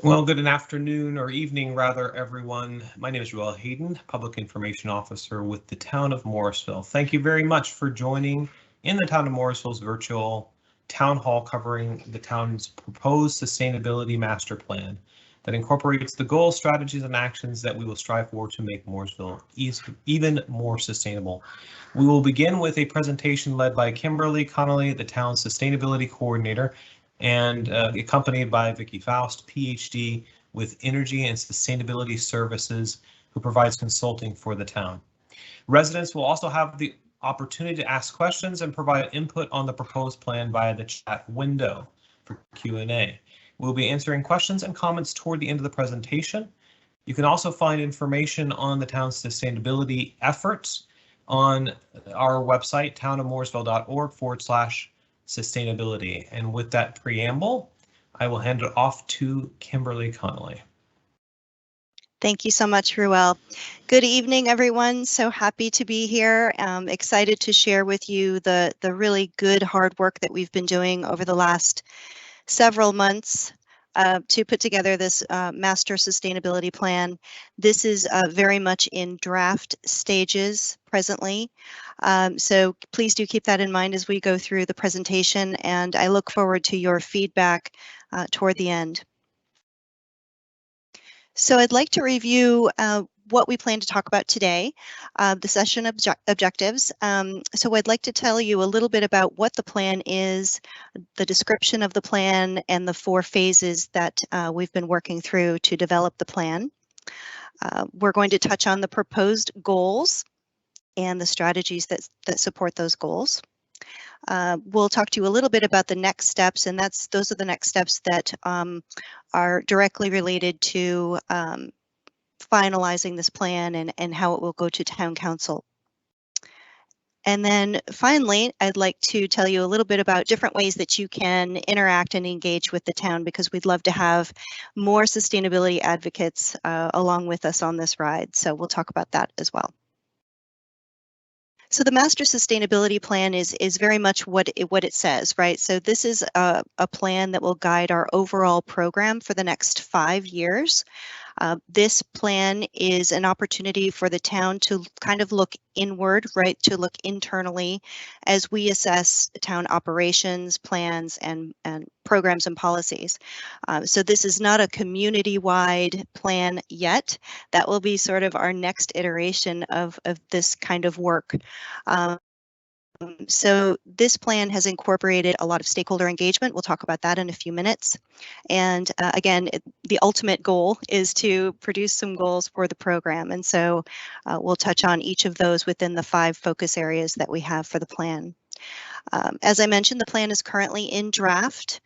Well, good afternoon or evening, rather, everyone. My name is Joel Hayden, Public Information Officer with the Town of Morrisville. Thank you very much for joining in the Town of Morrisville's virtual town hall covering the town's proposed sustainability master plan that incorporates the goals, strategies, and actions that we will strive for to make Morrisville even more sustainable. We will begin with a presentation led by Kimberly Connelly, the town's sustainability coordinator, and accompanied by Vicki Faust, PhD with Energy and Sustainability Services, who provides consulting for the town. Residents will also have the opportunity to ask questions and provide input on the proposed plan via the chat window for Q&A. We'll be answering questions and comments toward the end of the presentation. You can also find information on the town's sustainability efforts on our website, townofmorrisville.org/sustainability. And with that preamble, I will hand it off to Kimberly Connelly. Thank you so much, Ruel. Good evening, everyone. So happy to be here. Excited to share with you the really good hard work that we've been doing over the last several months to put together this master sustainability plan. This is very much in draft stages presently. So please do keep that in mind as we go through the presentation, and I look forward to your feedback toward the end. So I'd like to review what we plan to talk about today, the session objectives. So I'd like to tell you a little bit about what the plan is, the description of the plan, and the 4 phases that we've been working through to develop the plan. We're going to touch on the proposed goals and the strategies that support those goals. We'll talk to you a little bit about the next steps, and those are the next steps that are directly related to finalizing this plan and how it will go to town council. And then finally, I'd like to tell you a little bit about different ways that you can interact and engage with the town, because we'd love to have more sustainability advocates along with us on this ride. So we'll talk about that as well. So the master sustainability plan is very much what it says, right? So this is a plan that will guide our overall program for the next 5 years. This plan is an opportunity for the town to kind of look inward, right, to look internally as we assess town operations, plans, and programs and policies. So this is not a community-wide plan yet. That will be sort of our next iteration of this kind of work. So this plan has incorporated a lot of stakeholder engagement. We'll talk about that in a few minutes. And again, the ultimate goal is to produce some goals for the program. And so we'll touch on each of those within the 5 focus areas that we have for the plan. As I mentioned, the plan is currently in draft.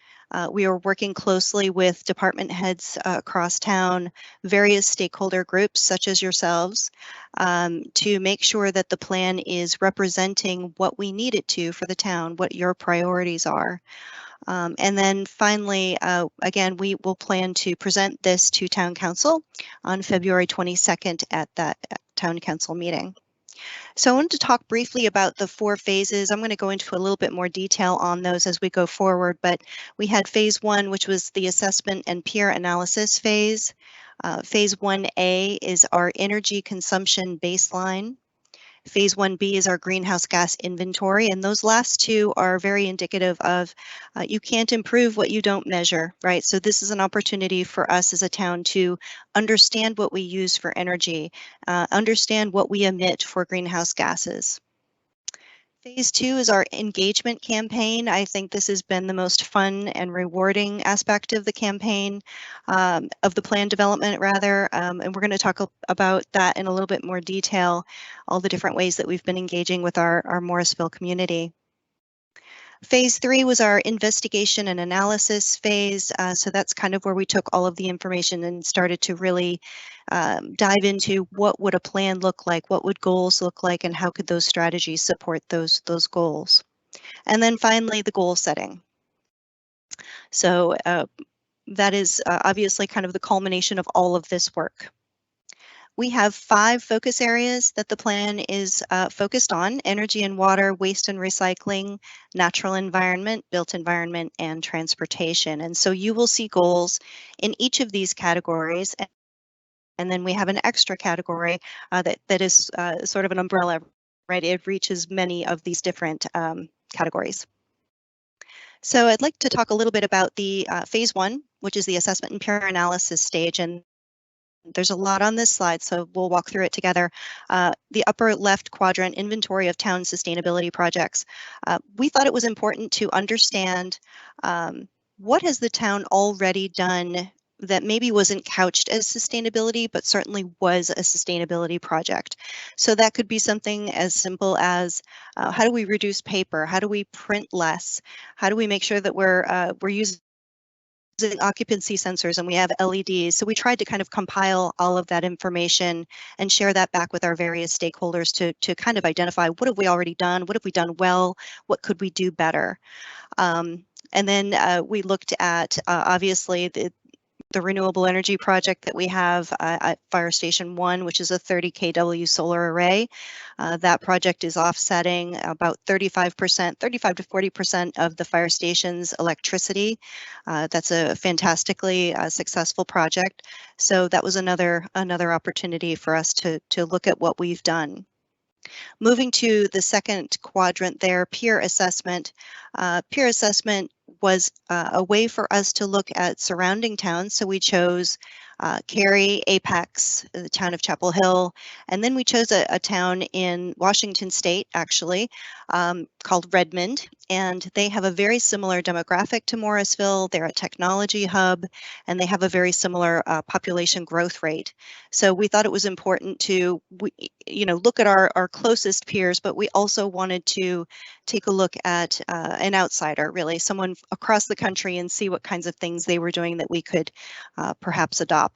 We are working closely with department heads across town, various stakeholder groups such as yourselves, to make sure that the plan is representing what we need it to for the town, what your priorities are. And then finally, again, we will plan to present this to town council on February 22nd at that town council meeting. So I wanted to talk briefly about the 4 phases. I'm going to go into a little bit more detail on those as we go forward, but we had phase 1, which was the assessment and peer analysis phase. Phase 1A is our energy consumption baseline. Phase 1B is our greenhouse gas inventory, and those last 2 are very indicative of you can't improve what you don't measure, right? So this is an opportunity for us as a town to understand what we use for energy, understand what we emit for greenhouse gases. Phase 2 is our engagement campaign. I think this has been the most fun and rewarding aspect of the campaign, of the plan development rather, and we're going to talk about that in a little bit more detail, all the different ways that we've been engaging with our Morrisville community. Phase 3 was our investigation and analysis phase. So that's kind of where we took all of the information and started to really dive into what would a plan look like, what would goals look like, and how could those strategies support those goals. And then finally, the goal setting. So that is obviously kind of the culmination of all of this work. We have 5 focus areas that the plan is focused on: energy and water, waste and recycling, natural environment, built environment, and transportation. And so you will see goals in each of these categories. And then we have an extra category that is sort of an umbrella, right? It reaches many of these different categories. So I'd like to talk a little bit about the phase 1, which is the assessment and peer analysis stage. And there's a lot on this slide, so we'll walk through it together. The upper left quadrant, inventory of town sustainability projects. We thought it was important to understand what has the town already done that maybe wasn't couched as sustainability, but certainly was a sustainability project. So that could be something as simple as how do we reduce paper? How do we print less? How do we make sure that we're using occupancy sensors and we have LEDs? So we tried to kind of compile all of that information and share that back with our various stakeholders to kind of identify what have we already done, what have we done well, what could we do better. And then we looked at obviously the renewable energy project that we have at Fire Station 1, which is a 30 kW solar array. That project is offsetting about 35%, 35 to 40% of the fire station's electricity. That's a fantastically successful project. So that was another opportunity for us to look at what we've done. Moving to the second quadrant there, peer assessment. Peer assessment was a way for us to look at surrounding towns. So we chose Cary, Apex, the town of Chapel Hill, and then we chose a town in Washington State, actually, called Redmond, and they have a very similar demographic to Morrisville. They're a technology hub, and they have a very similar population growth rate. So we thought it was important to, look at our closest peers, but we also wanted to take a look at an outsider, really, someone across the country, and see what kinds of things they were doing that we could perhaps adopt.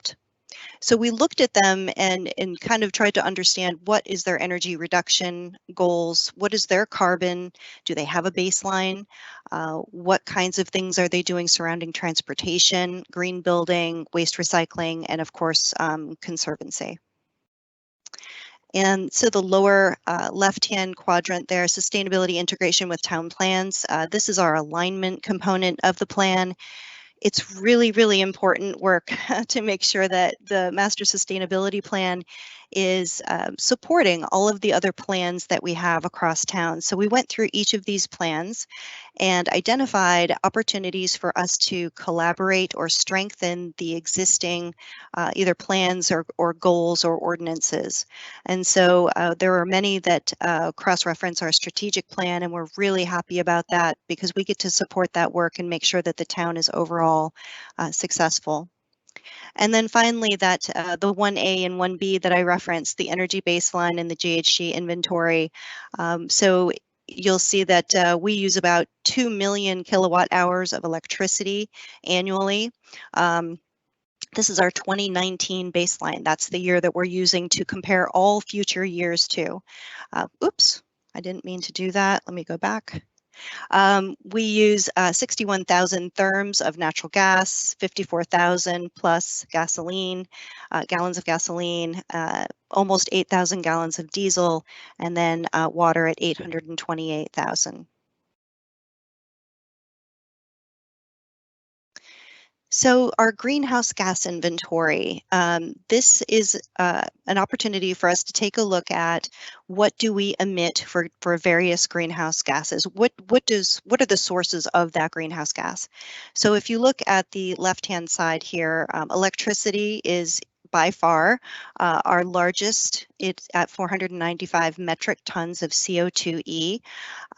So we looked at them and kind of tried to understand what is their energy reduction goals, what is their carbon, do they have a baseline, what kinds of things are they doing surrounding transportation, green building, waste recycling, and of course, conservancy. And so the lower left-hand quadrant there, sustainability integration with town plans. This is our alignment component of the plan. It's really, really important work to make sure that the master sustainability plan is supporting all of the other plans that we have across town. So we went through each of these plans and identified opportunities for us to collaborate or strengthen the existing either plans or goals or ordinances. And so there are many that cross-reference our strategic plan, and we're really happy about that because we get to support that work and make sure that the town is overall successful. And then finally, that the 1A and 1B that I referenced, the energy baseline and the GHG inventory. So you'll see that we use about 2 million kilowatt hours of electricity annually. This is our 2019 baseline. That's the year that we're using to compare all future years to. Oops, I didn't mean to do that. Let me go back. We use 61,000 therms of natural gas, 54,000 plus gasoline, gallons of gasoline, almost 8,000 gallons of diesel, and then water at 828,000. So our greenhouse gas inventory, this is an opportunity for us to take a look at what do we emit for various greenhouse gases. What are the sources of that greenhouse gas? So if you look at the left-hand side here, electricity is by far our largest. It's at 495 metric tons of CO2e.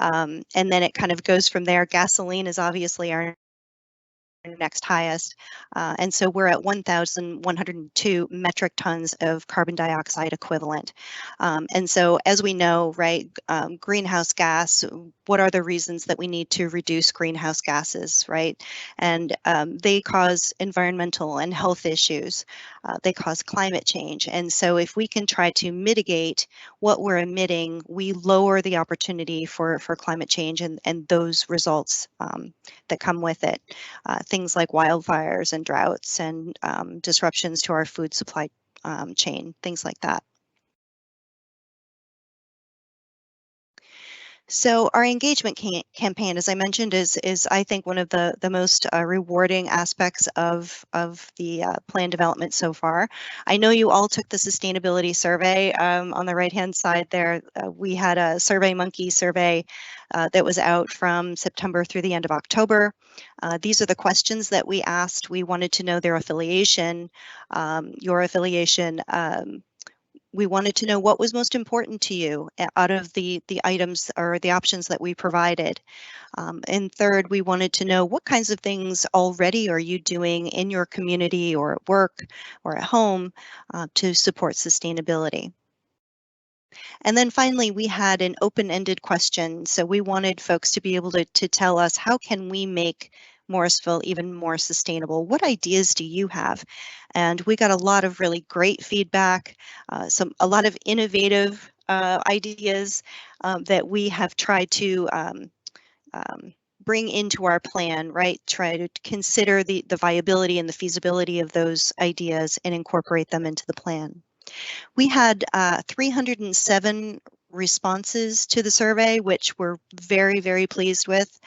And then it kind of goes from there. Gasoline is obviously our next highest. And so we're at 1,102 metric tons of carbon dioxide equivalent. And so as we know, right, greenhouse gas, what are the reasons that we need to reduce greenhouse gases, right? And they cause environmental and health issues. They cause climate change. And so if we can try to mitigate what we're emitting, we lower the opportunity for climate change and those results that come with it. Things like wildfires and droughts and disruptions to our food supply chain, things like that. So our engagement campaign, as I mentioned, is I think one of the most rewarding aspects of the plan development so far. I know you all took the sustainability survey. On the right-hand side there, we had a SurveyMonkey survey that was out from September through the end of October. These are the questions that we asked. We wanted to know their affiliation, your affiliation. We wanted to know what was most important to you out of the items or the options that we provided. And third, we wanted to know what kinds of things already are you doing in your community or at work or at home to support sustainability. And then finally, we had an open-ended question. So we wanted folks to be able to tell us, how can we make Morrisville even more sustainable? What ideas do you have? And we got a lot of really great feedback, a lot of innovative ideas that we have tried to bring into our plan, right? Try to consider the viability and the feasibility of those ideas and incorporate them into the plan. We had 307 responses to the survey, which we're very, very pleased with.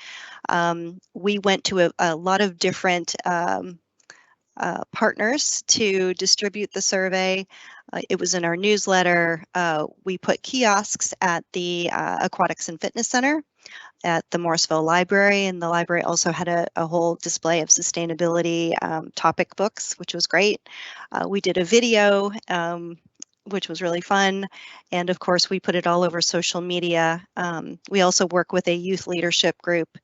We went to a lot of different partners to distribute the survey. It was in our newsletter. We put kiosks at the Aquatics and Fitness Center at the Morrisville Library, and the library also had a whole display of sustainability topic books, which was great. We did a video, which was really fun, and of course we put it all over social media. We also work with a youth leadership group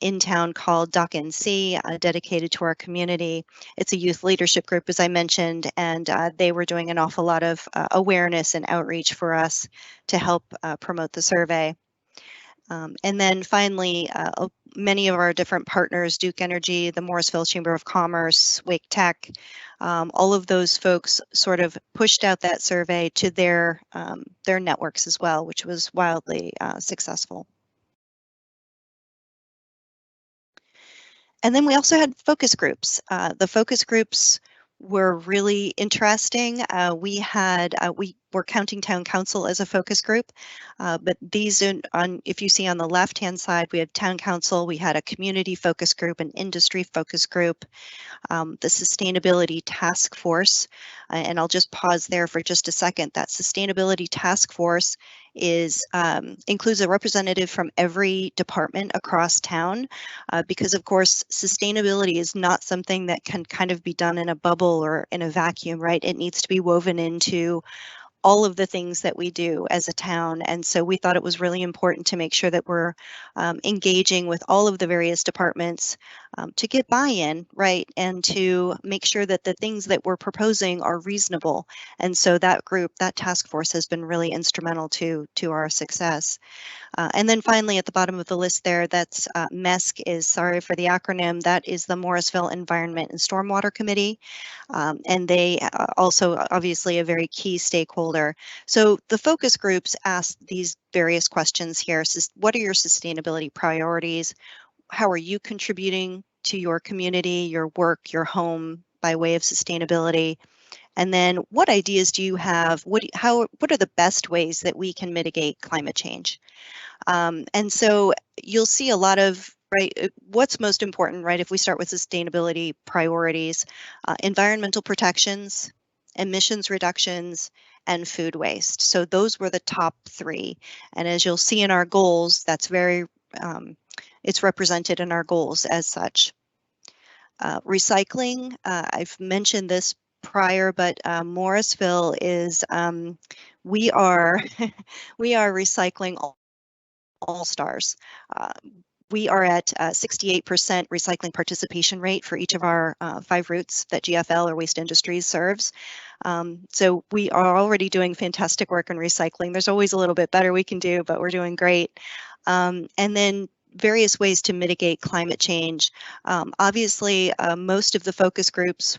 in town called Doc NC, dedicated to our community. It's a youth leadership group, as I mentioned, and they were doing an awful lot of awareness and outreach for us to help promote the survey. And then finally, many of our different partners, Duke Energy, the Morrisville Chamber of Commerce, Wake Tech, all of those folks sort of pushed out that survey to their networks as well, which was wildly successful. And then we also had focus groups. The focus groups were really interesting. We were counting town council as a focus group, but these if you see on the left-hand side, we had town council, we had a community focus group, an industry focus group, the sustainability task force, and I'll just pause there for just a second. That sustainability task force includes a representative from every department across town, because of course sustainability is not something that can kind of be done in a bubble or in a vacuum, right? It needs to be woven into all of the things that we do as a town. And so we thought it was really important to make sure that we're engaging with all of the various departments to get buy-in, right? And to make sure that the things that we're proposing are reasonable. And so that group, that task force has been really instrumental to our success. And then finally, at the bottom of the list there, that's MESC is, sorry for the acronym, that is the Morrisville Environment and Stormwater Committee. And they also obviously a very key stakeholder. So the focus groups ask these various questions here. What are your sustainability priorities? How are you contributing to your community, your work, your home by way of sustainability? And then what ideas do you have? What are the best ways that we can mitigate climate change? And so you'll see a lot of, right, what's most important, right? If we start with sustainability priorities, environmental protections, emissions reductions, and food waste. So those were the top three. And as you'll see in our goals, that's very, it's represented in our goals as such. Recycling, I've mentioned this prior, but Morrisville is, we are, we are recycling all stars. We are at 68% recycling participation rate for each of our 5 routes that GFL or Waste Industries serves. So we are already doing fantastic work in recycling. There's always a little bit better we can do, but we're doing great. And then various ways to mitigate climate change. Obviously, most of the focus groups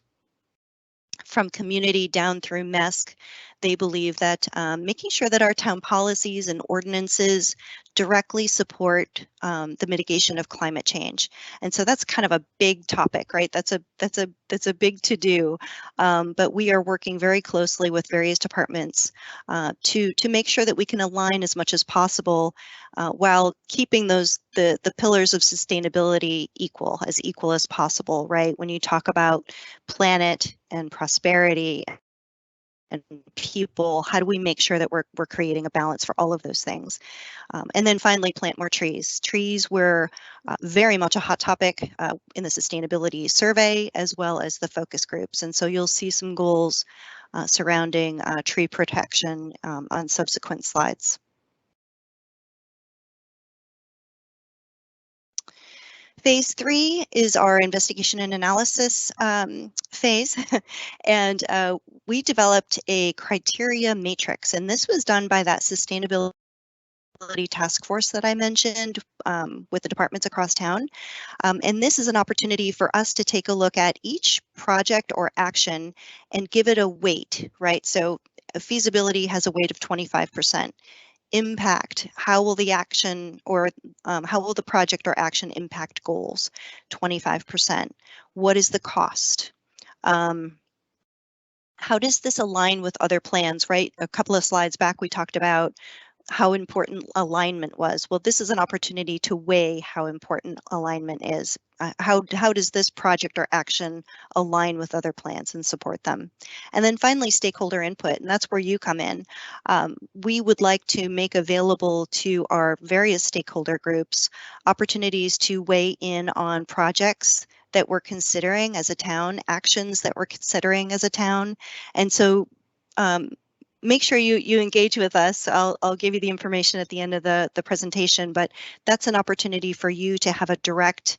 from community down through MESC, They believe that making sure that our town policies and ordinances directly support the mitigation of climate change. And so that's kind of a big topic, right? That's a big to do. But we are working very closely with various departments to make sure that we can align as much as possible while keeping the pillars of sustainability equal as possible, right? When you talk about planet and prosperity and people, how do we make sure that we're creating a balance for all of those things? And then finally, plant more trees. Trees were very much a hot topic in the sustainability survey, as well as the focus groups. And so you'll see some goals surrounding tree protection on subsequent slides. Phase 3 is our investigation and analysis phase, and we developed a criteria matrix, and this was done by that sustainability task force that I mentioned with the departments across town. And this is an opportunity for us to take a look at each project or action and give it a weight, right? So feasibility has a weight of 25%. Impact, how will the action or how will the project or action impact goals? 25%. What is the cost? How does this align with other plans, right? A couple of slides back, we talked about how important alignment was. Well, this is an opportunity to weigh how important alignment is. How does this project or action align with other plans and support them? And then finally, stakeholder input, and that's where you come in. We would like to make available to our various stakeholder groups opportunities to weigh in on projects that we're considering as a town, actions that we're considering as a town. And so make sure you engage with us. I'll give you the information at the end of the presentation, but that's an opportunity for you to have a direct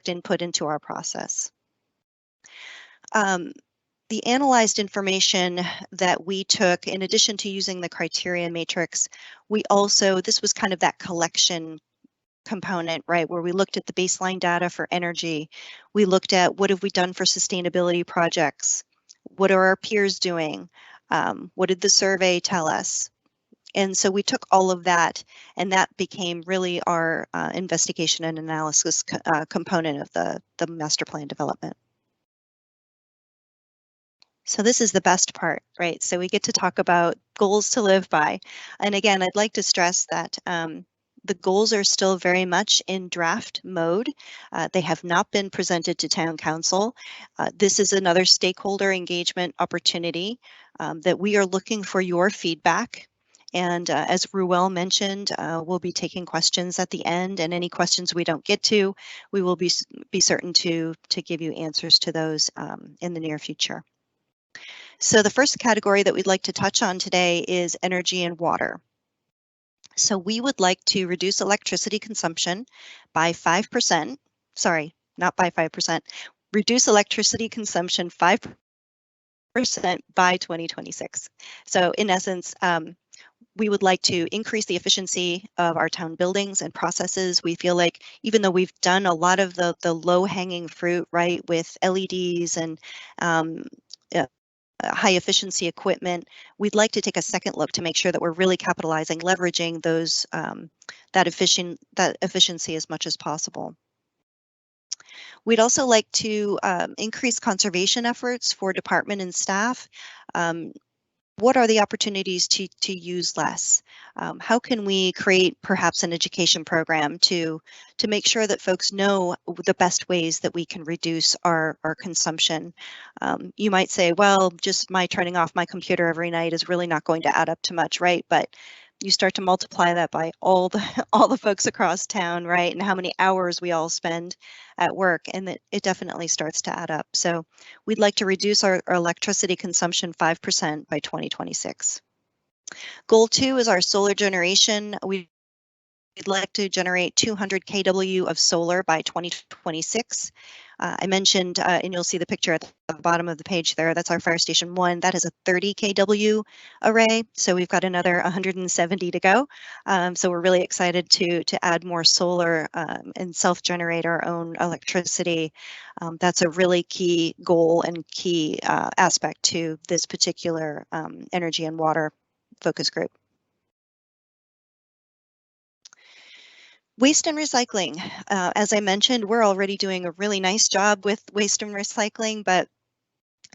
input into our process. The analyzed information that we took, in addition to using the criteria matrix, this was kind of that collection component, right, where we looked at the baseline data for energy. We looked at what have we done for sustainability projects? What are our peers doing? What did the survey tell us? And so we took all of that, and that became really our investigation and analysis component of the master plan development. So this is the best part, right? So we get to talk about goals to live by. And again, I'd like to stress that the goals are still very much in draft mode. They have not been presented to Town Council. This is another stakeholder engagement opportunity that we are looking for your feedback. And as Ruel mentioned, we'll be taking questions at the end, and any questions we don't get to, we will be certain to give you answers to those in the near future. So the first category that we'd like to touch on today is energy and water. So we would like to reduce electricity consumption by 5%, sorry, not by 5%, reduce electricity consumption 5% by 2026. So in essence, we would like to increase the efficiency of our town buildings and processes. We feel like even though we've done a lot of the low-hanging fruit, right, with LEDs and high efficiency equipment, we'd like to take a second look to make sure that we're really capitalizing, leveraging those that efficiency as much as possible. We'd also like to increase conservation efforts for department and staff. What are the opportunities to use less? How can we create perhaps an education program to make sure that folks know the best ways that we can reduce our consumption? You might say, well, just my turning off my computer every night is really not going to add up to much, right? But you start to multiply that by all the folks across town, right? And how many hours we all spend at work, and it definitely starts to add up. So we'd like to reduce our electricity consumption 5% by 2026. Goal 2 is our solar generation. We'd like to generate 200 kW of solar by 2026. I mentioned, and you'll see the picture at the bottom of the page there, that's our Fire Station 1. That is a 30 kW array, so we've got another 170 to go. So we're really excited to add more solar and self-generate our own electricity. That's a really key goal and key aspect to this particular energy and water focus group. Waste and recycling. As I mentioned, we're already doing a really nice job with waste and recycling, but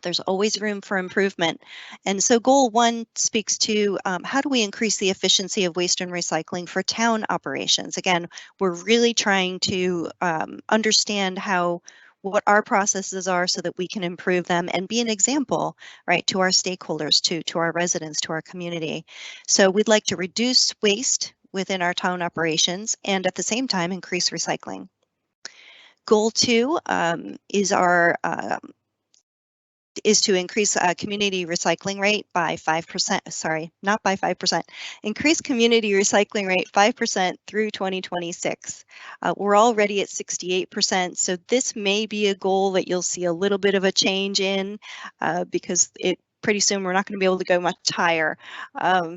there's always room for improvement. And so goal 1 speaks to how do we increase the efficiency of waste and recycling for town operations? Again, we're really trying to understand what our processes are so that we can improve them and be an example, right, to our stakeholders, to our residents, to our community. So we'd like to reduce waste within our town operations and at the same time increase recycling. Goal 2 is to increase community recycling rate by 5%, sorry, not by 5%, increase community recycling rate 5% through 2026. We're already at 68%, so this may be a goal that you'll see a little bit of a change in because pretty soon we're not going to be able to go much higher.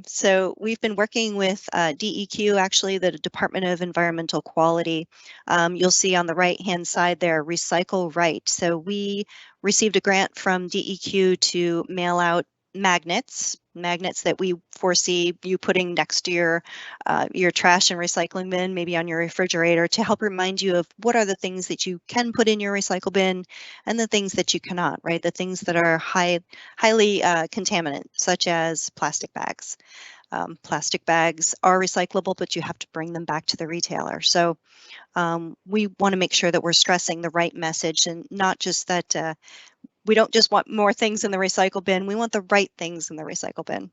So we've been working with DEQ, actually, the Department of Environmental Quality. You'll see on the right-hand side there, Recycle Right. So we received a grant from DEQ to mail out magnets that we foresee you putting next to your trash and recycling bin, maybe on your refrigerator, to help remind you of what are the things that you can put in your recycle bin and the things that you cannot, right? The things that are highly contaminant, such as plastic bags. Plastic bags are recyclable, but you have to bring them back to the retailer. So we want to make sure that we're stressing the right message, and not just that we don't just want more things in the recycle bin, we want the right things in the recycle bin.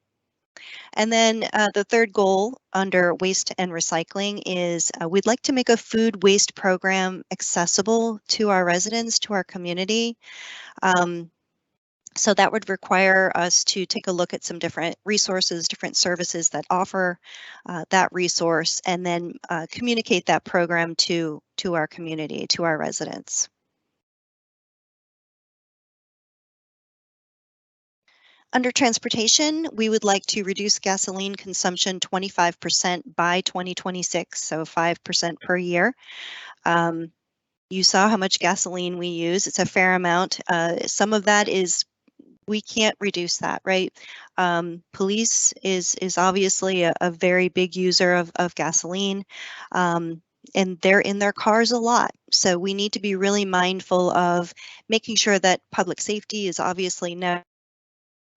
And then the third goal under waste and recycling is we'd like to make a food waste program accessible to our residents, to our community. So that would require us to take a look at some different resources, different services that offer that resource, and then communicate that program to our community, to our residents. Under transportation, we would like to reduce gasoline consumption 25% by 2026, so 5% per year. You saw how much gasoline we use. It's a fair amount. Some of that is we can't reduce that, right? Police is obviously a very big user of gasoline, and they're in their cars a lot. So we need to be really mindful of making sure that public safety is obviously never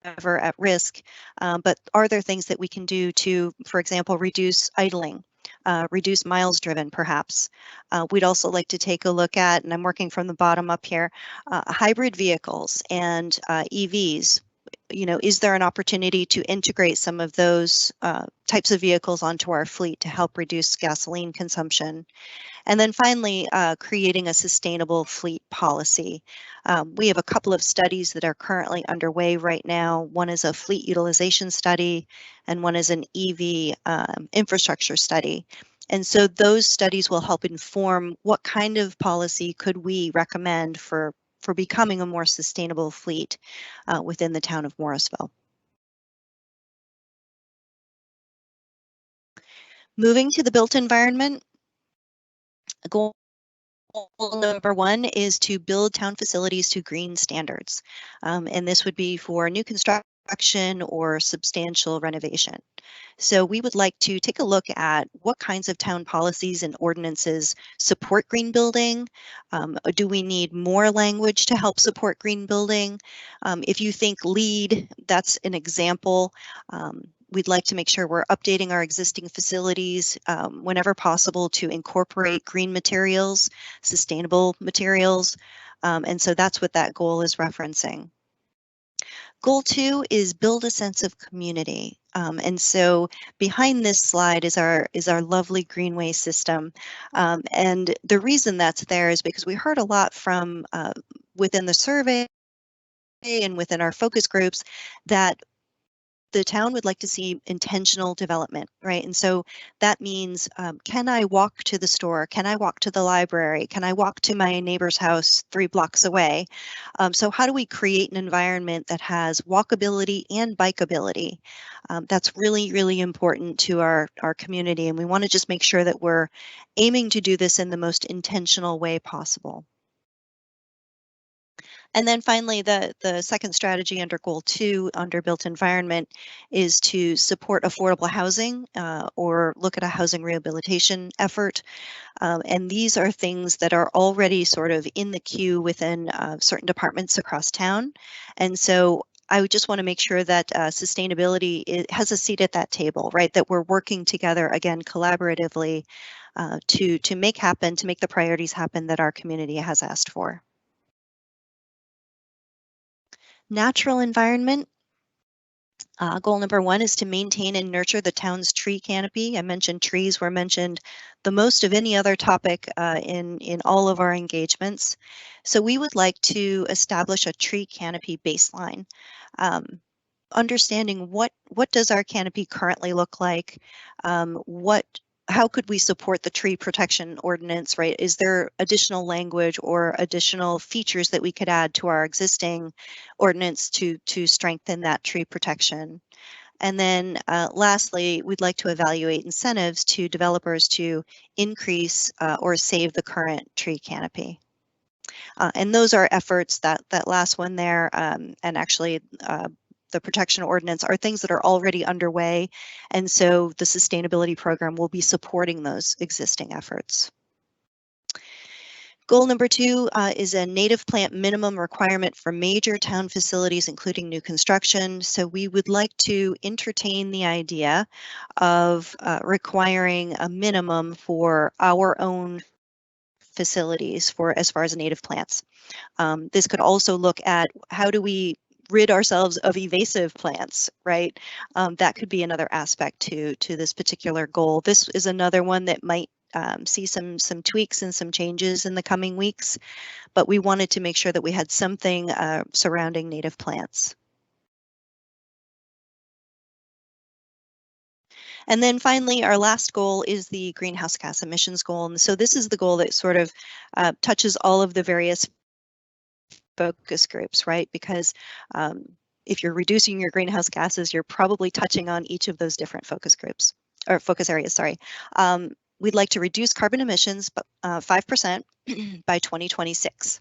at risk, but are there things that we can do to, for example, reduce idling? Reduce miles driven, perhaps. We'd also like to take a look at, and I'm working from the bottom up here, hybrid vehicles and EVs. You know, is there an opportunity to integrate some of those types of vehicles onto our fleet to help reduce gasoline consumption? And then finally, creating a sustainable fleet policy. We have a couple of studies that are currently underway right now. One is a fleet utilization study, and one is an EV infrastructure study. And so those studies will help inform what kind of policy could we recommend for becoming a more sustainable fleet within the town of Morrisville. Moving to the built environment, goal number 1 is to build town facilities to green standards. And this would be for new construction or substantial renovation. So we would like to take a look at what kinds of town policies and ordinances support green building. Do we need more language to help support green building? If you think LEED, that's an example. We'd like to make sure we're updating our existing facilities whenever possible to incorporate green materials, sustainable materials. And so that's what that goal is referencing. Goal 2 is build a sense of community. And so behind this slide is our lovely greenway system. And the reason that's there is because we heard a lot from within the survey and within our focus groups that the town would like to see intentional development, right? And so that means, can I walk to the store? Can I walk to the library? Can I walk to my neighbor's house 3 blocks away? So how do we create an environment that has walkability and bikeability? That's really, really important to our community, and we want to just make sure that we're aiming to do this in the most intentional way possible. And then finally, the second strategy under Goal 2, under built environment, is to support affordable housing or look at a housing rehabilitation effort. And these are things that are already sort of in the queue within certain departments across town. And so I would just want to make sure that sustainability has a seat at that table, right? That we're working together, again, collaboratively to make the priorities happen that our community has asked for. Natural environment. Goal number 1 is to maintain and nurture the town's tree canopy. I mentioned trees were mentioned the most of any other topic in all of our engagements. So we would like to establish a tree canopy baseline. Understanding what does our canopy currently look like? How could we support the tree protection ordinance, right? Is there additional language or additional features that we could add to our existing ordinance to strengthen that tree protection? And then lastly, we'd like to evaluate incentives to developers to increase or save the current tree canopy. And those are efforts, that last one there, and actually the protection ordinance, are things that are already underway. And so the sustainability program will be supporting those existing efforts. Goal number 2 is a native plant minimum requirement for major town facilities, including new construction. So we would like to entertain the idea of requiring a minimum for our own facilities as far as native plants. This could also look at how do we rid ourselves of invasive plants, right? That could be another aspect to this particular goal. This is another one that might see some tweaks and some changes in the coming weeks, but we wanted to make sure that we had something surrounding native plants. And then finally, our last goal is the greenhouse gas emissions goal. And so this is the goal that sort of touches all of the various focus groups, right? Because if you're reducing your greenhouse gases, you're probably touching on each of those different focus groups, or focus areas, sorry. We'd like to reduce carbon emissions 5% by 2026.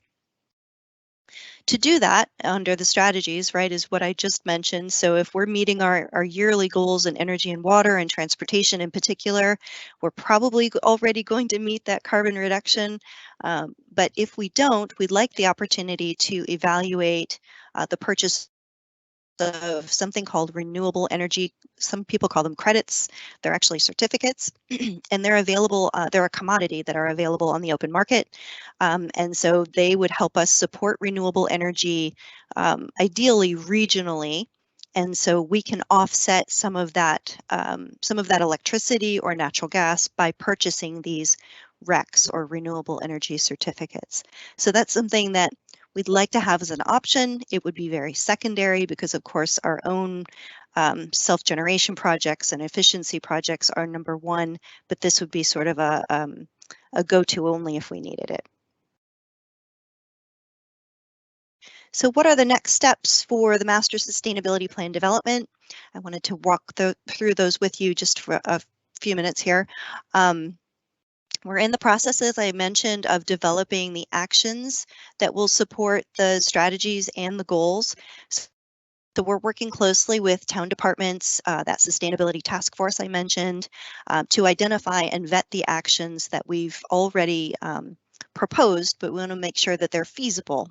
To do that, under the strategies, right, is what I just mentioned. So if we're meeting our yearly goals in energy and water and transportation in particular, we're probably already going to meet that carbon reduction. But if we don't, we'd like the opportunity to evaluate the purchase of something called renewable energy. Some people call them credits. They're actually certificates, and they're available. They're a commodity that are available on the open market, and so they would help us support renewable energy, ideally regionally, and so we can offset some of that electricity or natural gas by purchasing these RECs, or renewable energy certificates. So that's something that we'd like to have as an option. It would be very secondary because, of course, our own self-generation projects and efficiency projects are number 1, but this would be sort of a go-to only if we needed it. So what are the next steps for the Master Sustainability Plan development? I wanted to walk through those with you just for a few minutes here. We're in the process, as I mentioned, of developing the actions that will support the strategies and the goals. So we're working closely with town departments, that sustainability task force I mentioned, to identify and vet the actions that we've already proposed, but we want to make sure that they're feasible.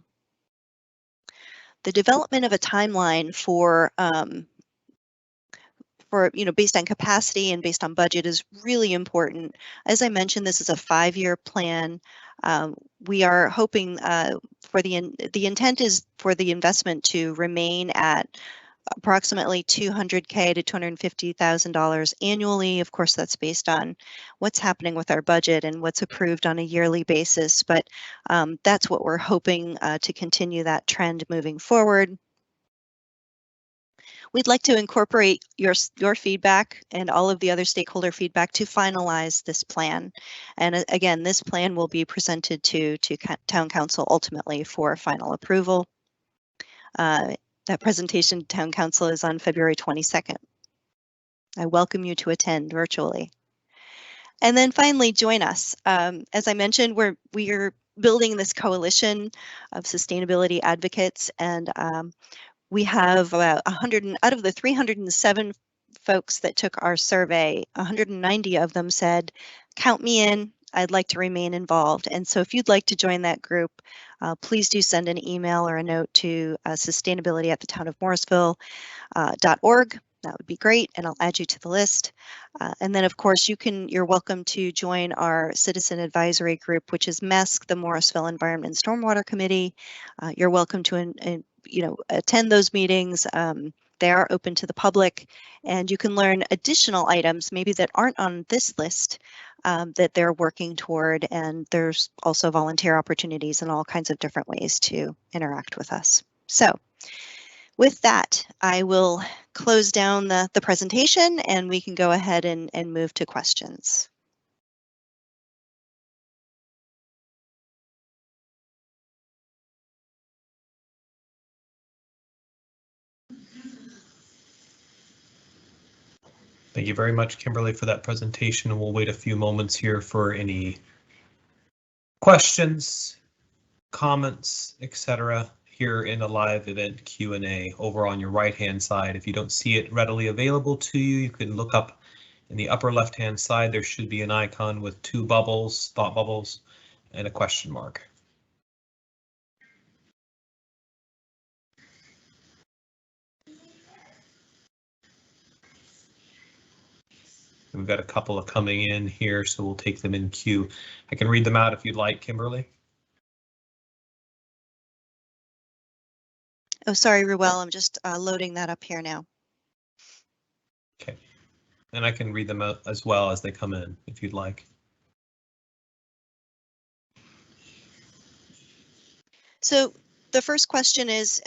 The development of a timeline for based on capacity and based on budget is really important. As I mentioned, this is a 5-year plan. We are hoping for the intent is for the investment to remain at approximately $200K to $250,000 annually. Of course, that's based on what's happening with our budget and what's approved on a yearly basis, but that's what we're hoping to continue that trend moving forward. we'd like to incorporate your feedback and all of the other stakeholder feedback to finalize this plan. And again, this plan will be presented to Town Council ultimately for final approval. That presentation to Town Council is on February 22nd. I welcome you to attend virtually. And then finally, join us. As I mentioned, we are building this coalition of sustainability advocates, and we have about 100, out of the 307 folks that took our survey, 190 of them said, count me in, I'd like to remain involved. And so if you'd like to join that group, please do send an email or a note to sustainability@thetownofmorrisville.org. That would be great, and I'll add you to the list. And then, of course, you're welcome to join our citizen advisory group, which is MESC, the Morrisville Environment and Stormwater Committee. You're welcome to attend those meetings. They are open to the public, and you can learn additional items maybe that aren't on this list that they're working toward. And there's also volunteer opportunities and all kinds of different ways to interact with us. So with that, I will close down the presentation, and we can go ahead and move to questions. Thank you very much, Kimberly, for that presentation. We'll wait a few moments here for any questions, comments, etc. here in the live event Q&A over on your right-hand side. If you don't see it readily available to you, you can look up in the upper left-hand side. There should be an icon with two bubbles, thought bubbles, and a question mark. We've got a couple of coming in here, so we'll take them in queue. I can read them out if you'd like, Kimberly. Oh, sorry, Ruel, I'm just loading that up here now. Okay, and I can read them out as well as they come in if you'd like. So the first question is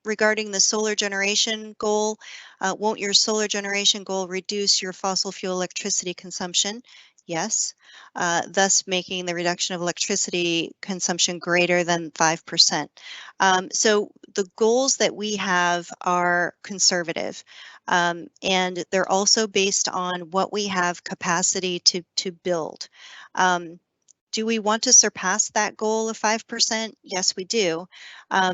regarding the solar generation goal. Won't your solar generation goal reduce your fossil fuel electricity consumption? Yes, thus making the reduction of electricity consumption greater than 5%. So the goals that we have are conservative, and they're also based on what we have capacity to build. Do we want to surpass that goal of 5%? Yes, we do.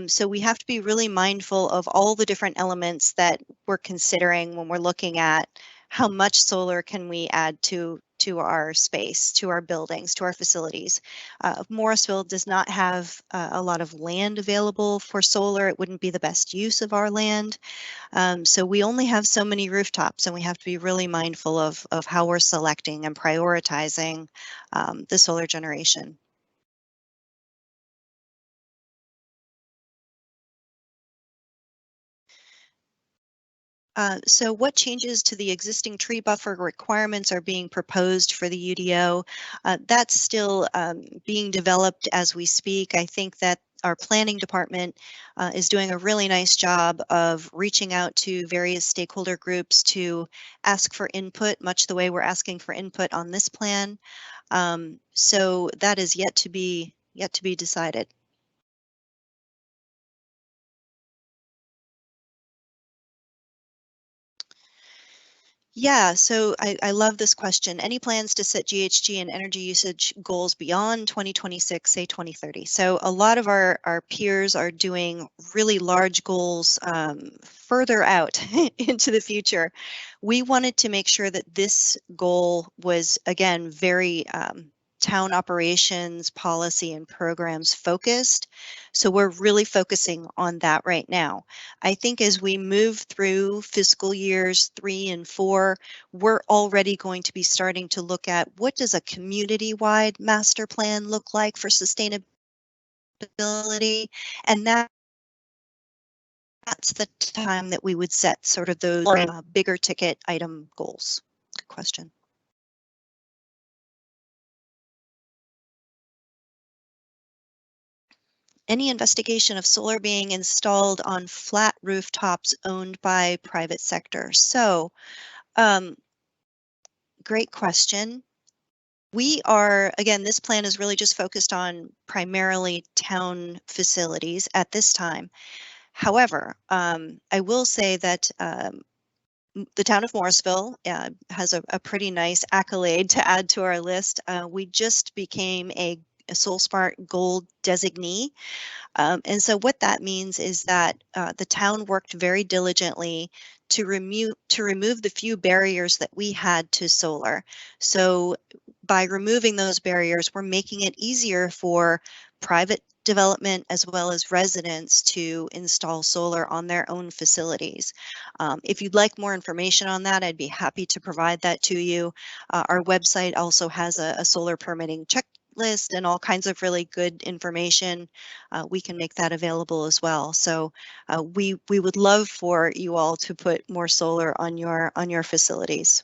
So we have to be really mindful of all the different elements that we're considering when we're looking at how much solar can we add to our space, to our buildings, to our facilities. Morrisville does not have a lot of land available for solar. It wouldn't be the best use of our land. So we only have so many rooftops, and we have to be really mindful of how we're selecting and prioritizing the solar generation. So what changes to the existing tree buffer requirements are being proposed for the UDO? That's still being developed as we speak. I think that our planning department is doing a really nice job of reaching out to various stakeholder groups to ask for input, much the way we're asking for input on this plan. So that is yet to be decided. Yeah, so I love this question. Any plans to set GHG and energy usage goals beyond 2026, say 2030? So a lot of our peers are doing really large goals further out into the future. We wanted to make sure that this goal was, again, very town operations, policy, and programs focused. So we're really focusing on that right now. I think as we move through fiscal years 3 and 4, we're already going to be starting to look at what does a community-wide master plan look like for sustainability, and that's the time that we would set sort of those bigger ticket item goals. Good question. Any investigation of solar being installed on flat rooftops owned by private sector? So, great question. We are, again, this plan is really just focused on primarily town facilities at this time. However, I will say that the town of Morrisville has a pretty nice accolade to add to our list. We just became a SolSmart Gold designee. And so what that means is that the town worked very diligently to remove the few barriers that we had to solar. So by removing those barriers, we're making it easier for private development as well as residents to install solar on their own facilities. If you'd like more information on that, I'd be happy to provide that to you. Our website also has a solar permitting checklist and all kinds of really good information. We can make that available as well. So we would love for you all to put more solar on your facilities.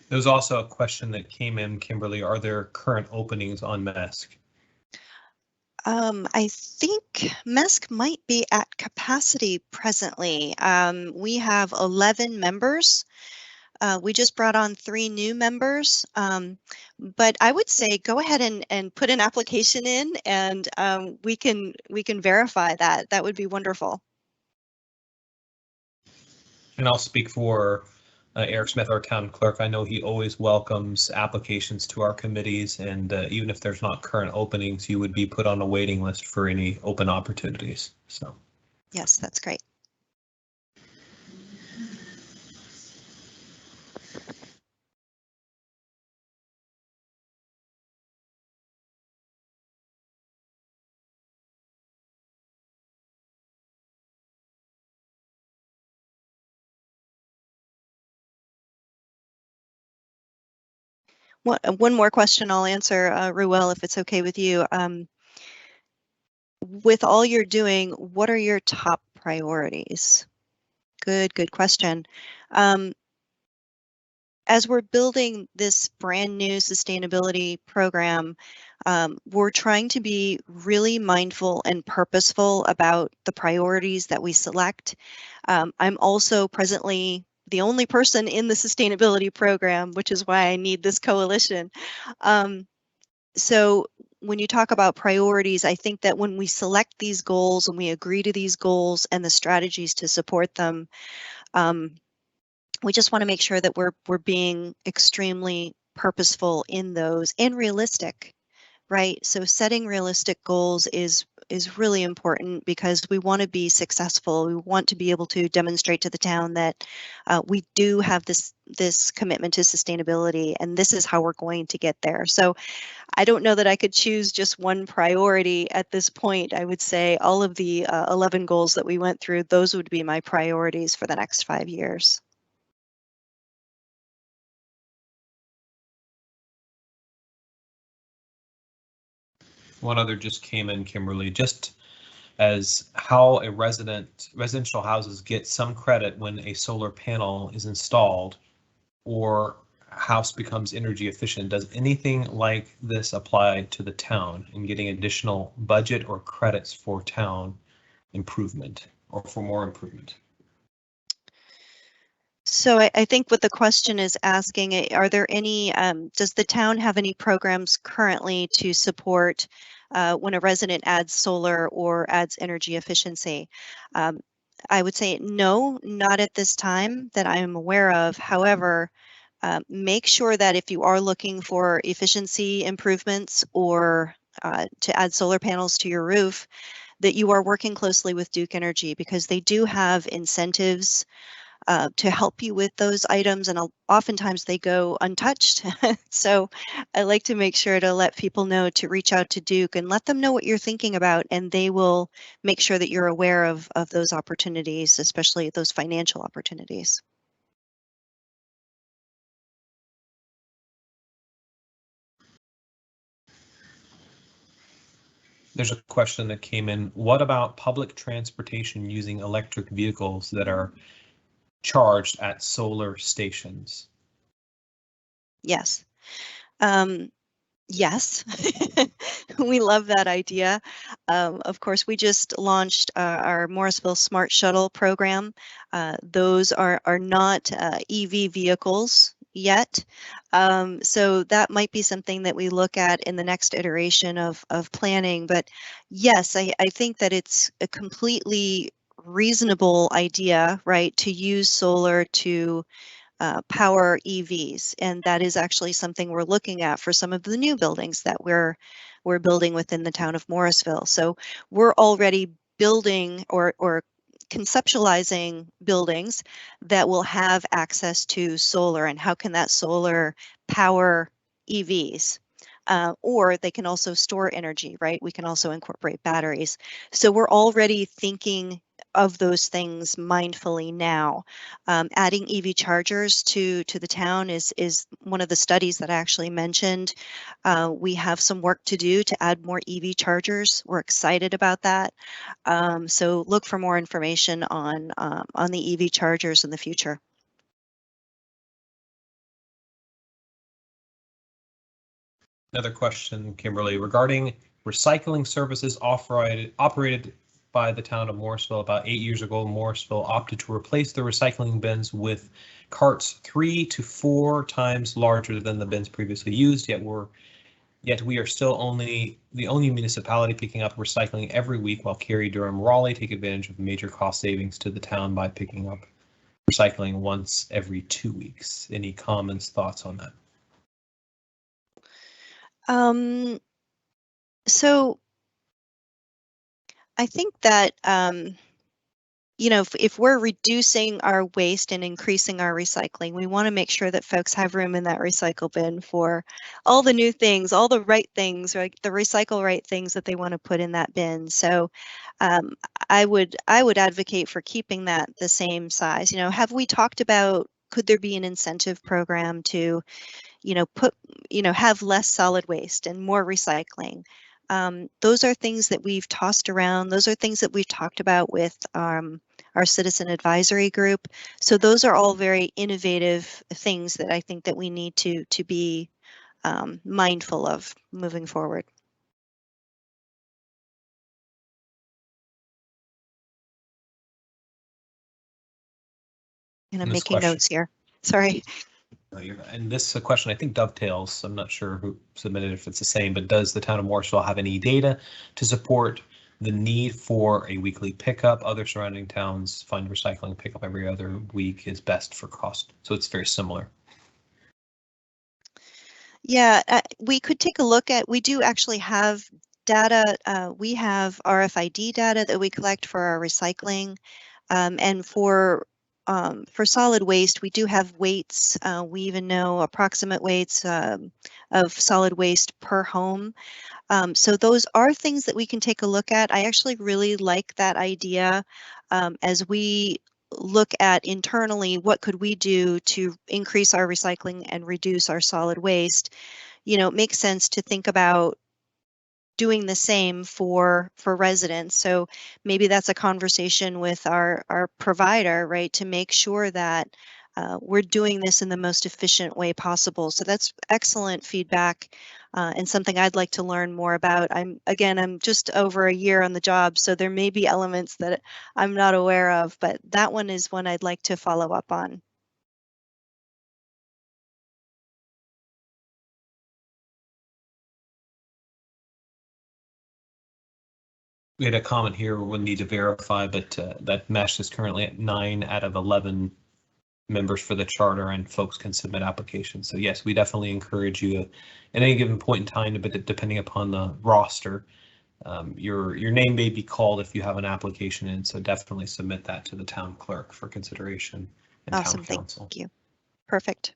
There was also a question that came in, Kimberly. Are there current openings on MESC? I think MESC might be at capacity presently. We have 11 members. We just brought on 3 new members, but I would say go ahead and put an application in, and we can verify that. That would be wonderful. And I'll speak for Eric Smith, our town clerk. I know he always welcomes applications to our committees, and even if there's not current openings, you would be put on a waiting list for any open opportunities. So yes, that's great. One more question I'll answer, Ruel, if it's okay with you. With all you're doing, what are your top priorities? Good question. As we're building this brand new sustainability program, we're trying to be really mindful and purposeful about the priorities that we select. I'm also presently the only person in the sustainability program, which is why I need this coalition. So when you talk about priorities, I think that when we select these goals and we agree to these goals and the strategies to support them, we just want to make sure that we're being extremely purposeful in those and realistic, right? So setting realistic goals is really important because we want to be successful. We want to be able to demonstrate to the town that we do have this commitment to sustainability, and this is how we're going to get there. So I don't know that I could choose just one priority at this point. I would say all of the 11 goals that we went through, those would be my priorities for the next 5 years. one other just came in, Kimberly, just as how a residential houses get some credit when a solar panel is installed or house becomes energy efficient. Does anything like this apply to the town in getting additional budget or credits for town improvement or for more improvement? So I think what the question is asking, are there any, does the town have any programs currently to support when a resident adds solar or adds energy efficiency? I would say no, not at this time that I am aware of. However, make sure that if you are looking for efficiency improvements or to add solar panels to your roof, that you are working closely with Duke Energy because they do have incentives to help you with those items, and oftentimes they go untouched. So I like to make sure to let people know to reach out to Duke and let them know what you're thinking about, and they will make sure that you're aware of those opportunities, especially those financial opportunities. There's a question that came in. What about public transportation using electric vehicles that are charged at solar stations? Yes. Yes, we love that idea. Of course, we just launched our Morrisville Smart Shuttle program. Those are not EV vehicles yet. So that might be something that we look at in the next iteration of planning. But yes, I think that it's a completely reasonable idea, right, to use solar to power EVs, and that is actually something we're looking at for some of the new buildings that we're building within the town of Morrisville. So we're already building or conceptualizing buildings that will have access to solar, and how can that solar power EVs? Or they can also store energy, right? We can also incorporate batteries. So we're already thinking of those things mindfully now. Adding EV chargers to the town is one of the studies that I actually mentioned. We have some work to do to add more EV chargers. We're excited about that. So look for more information on the EV chargers in the future. Another question, Kimberly, regarding recycling services operated by the town of Morrisville. About 8 years ago, Morrisville opted to replace the recycling bins with carts 3 to 4 times larger than the bins previously used, yet we are still the only municipality picking up recycling every week, while Cary, Durham, Raleigh take advantage of major cost savings to the town by picking up recycling once every 2 weeks. Any comments, thoughts on that? So I think that you know, if we're reducing our waste and increasing our recycling, we want to make sure that folks have room in that recycle bin for all the new things, all the right things, right? The recycle right things that they want to put in that bin. So I would advocate for keeping that the same size. You know, have we talked about, could there be an incentive program to, you know, have less solid waste and more recycling? Those are things that we've tossed around. Those are things that we've talked about with our citizen advisory group. So those are all very innovative things that I think that we need to be mindful of moving forward. And I'm This making question. notes here. Sorry. And this question, I think, dovetails. I'm not sure who submitted, if it's the same, but does the town of Morrisville have any data to support the need for a weekly pickup? Other surrounding towns find recycling pickup every other week is best for cost. So it's very similar. Yeah, we could take a look at, we do actually have data. We have RFID data that we collect for our recycling. And for solid waste, we do have weights. We even know approximate weights of solid waste per home. So those are things that we can take a look at. I actually really like that idea as we look at internally, what could we do to increase our recycling and reduce our solid waste? You know, it makes sense to think about doing the same for residents. So maybe that's a conversation with our provider, right, to make sure that we're doing this in the most efficient way possible. So that's excellent feedback and something I'd like to learn more about. I'm just over a year on the job, so there may be elements that I'm not aware of, but that one is one I'd like to follow up on. We had a comment here, we'll need to verify, but that mesh is currently at 9 out of 11 members for the charter, and folks can submit applications. So yes, we definitely encourage you at any given point in time, but depending upon the roster, your name may be called if you have an application in. So definitely submit that to the town clerk for consideration and Awesome, town council. thank you. Perfect.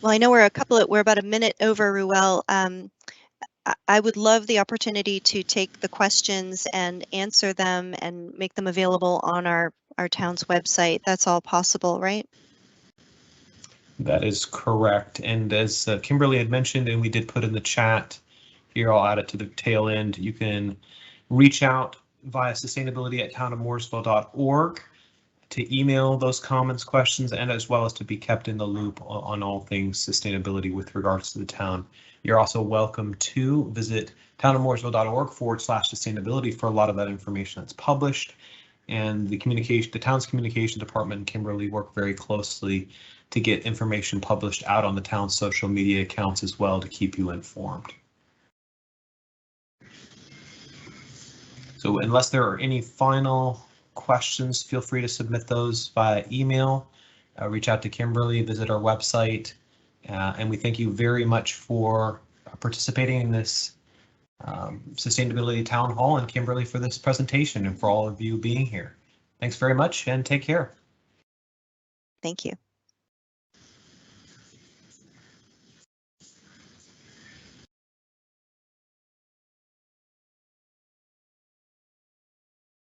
Well, I know we're about a minute over, Ruel. I would love the opportunity to take the questions and answer them and make them available on our town's website. That's all possible, right? That is correct. And as Kimberly had mentioned, and we did put in the chat here, I'll add it to the tail end. You can reach out via sustainability@townofmorrisville.org to email those comments, questions, and as well as to be kept in the loop on all things sustainability with regards to the town. You're also welcome to visit townofmorrisville.org/sustainability for a lot of that information that's published. And the town's communication department and Kimberly work very closely to get information published out on the town's social media accounts as well to keep you informed. So unless there are any final questions, feel free to submit those via email, reach out to Kimberly, visit our website, and we thank you very much for participating in this Sustainability Town Hall, and Kimberly for this presentation, and for all of you being here. Thanks very much and take care. Thank you.